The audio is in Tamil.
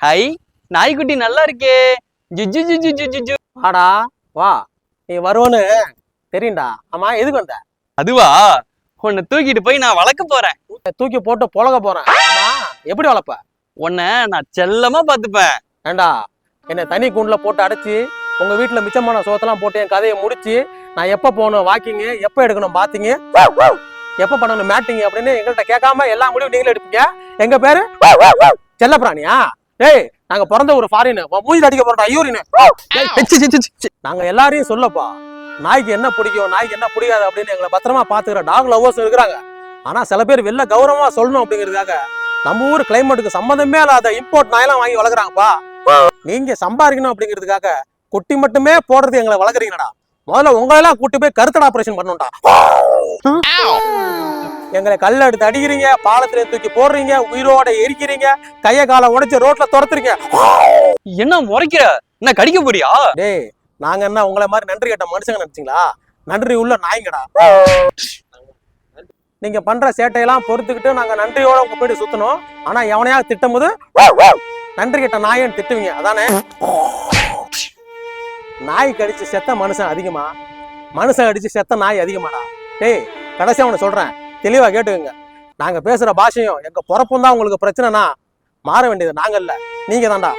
ஹை, நாய்க்குட்டி நல்லா இருக்கே. ஜுஜு ஜுஜு ஜுஜு. வாடா வா, நீ வருவன்னு தெரியும்டா. ஆமா, எதுக்கு வந்த? அதுவா, உன்னை தூக்கிட்டு போய் நான் வளர்க்க போறேன். தூக்கி போட்டு பொழக போறேன். ஆமா, எப்படி வளர்ப்ப? உன்னை நான் செல்லமா பாத்துப்பேன். ஏண்டா, என்னை தனி கூண்டுல போட்டு அடைச்சி உங்க வீட்டுல மிச்சமான சோத்தெல்லாம் போட்டு என் கதையை முடிச்சு நான் எப்ப போகணும் வாக்கிங்க, எப்ப எடுக்கணும் பாத்தீங்க, எப்ப பண்ணணும் மேட்டிங்க அப்படின்னு எங்கள்கிட்ட கேட்காம எல்லா முடிவும் நீங்களே எடுப்பீங்க. எங்க பேரு செல்ல பிராணியா? டேய், நாங்க பிறந்த ஒரு ஃபாரின் மூஞ்சில அடிக்க போறோம் ஐயூரின்னு. நாங்க எல்லாரையும் சொல்லப்பா, நாய்க்கு என்ன பிடிக்கும் நாய்க்கு என்ன பிடிக்காது அப்படின்னு எங்களை பத்திரமா பாத்துக்கிற டாக் லவ்வர்ஸ் இருக்கிறாங்க. ஆனா சில பேர் வெளில கௌரவமா சொல்லணும் அப்படிங்கிறதுக்காக நம்ம ஊர் கிளைமேட்டுக்கு சம்மந்தமே இல்லாத இம்போர்ட் நாயெல்லாம் வாங்கி வளர்க்குறாங்கப்பா. நீங்க சம்பாதிக்கணும் அப்படிங்கிறதுக்காக குட்டி மட்டுமே போடுறது எங்களை வளர்க்குறீங்கடா. முதல்ல உங்களெல்லாம் கூட்டு போய் கருத்தடை ஆபரேஷன் பண்ணணும்டா. எங்களை கல்ல எடுத்து அடிக்கிறீங்க, பாலத்துல தூக்கி போடுறீங்க, உயிரோட எரிக்கிறீங்க, கைய காலை உடைச்சு ரோட்ல துரத்துறீங்க. என்ன முறைக்கிற? என்ன கடிக்க போறியா? டேய், நாங்க என்ன உங்களை மாதிரி நன்றி கேட்ட மனுஷங்க நினைச்சீங்களா? நன்றி உள்ள நாய்ங்கடா. நீங்க பண்ற சேட்டையெல்லாம் பொறுத்துக்கிட்டு நாங்க நன்றியோட உங்க போயிட்டு சுத்தணும். ஆனா எவனையா திட்டும் போது நன்றி கேட்ட நாயன்னு திட்டுவீங்க, அதானே? நாய் கடிச்சு செத்த மனுஷன் அதிகமா, மனுஷன் அடிச்சு செத்த நாய் அதிகமாடா. டேய், கடைசியா அவனை சொல்றேன், தெளிவா கேட்டுக்கங்க. நாங்க பேசுற பாஷையும் எங்க பொறப்பும் தான் உங்களுக்கு பிரச்சனைனா மாற வேண்டியது நாங்க இல்ல, நீங்க தான்டா.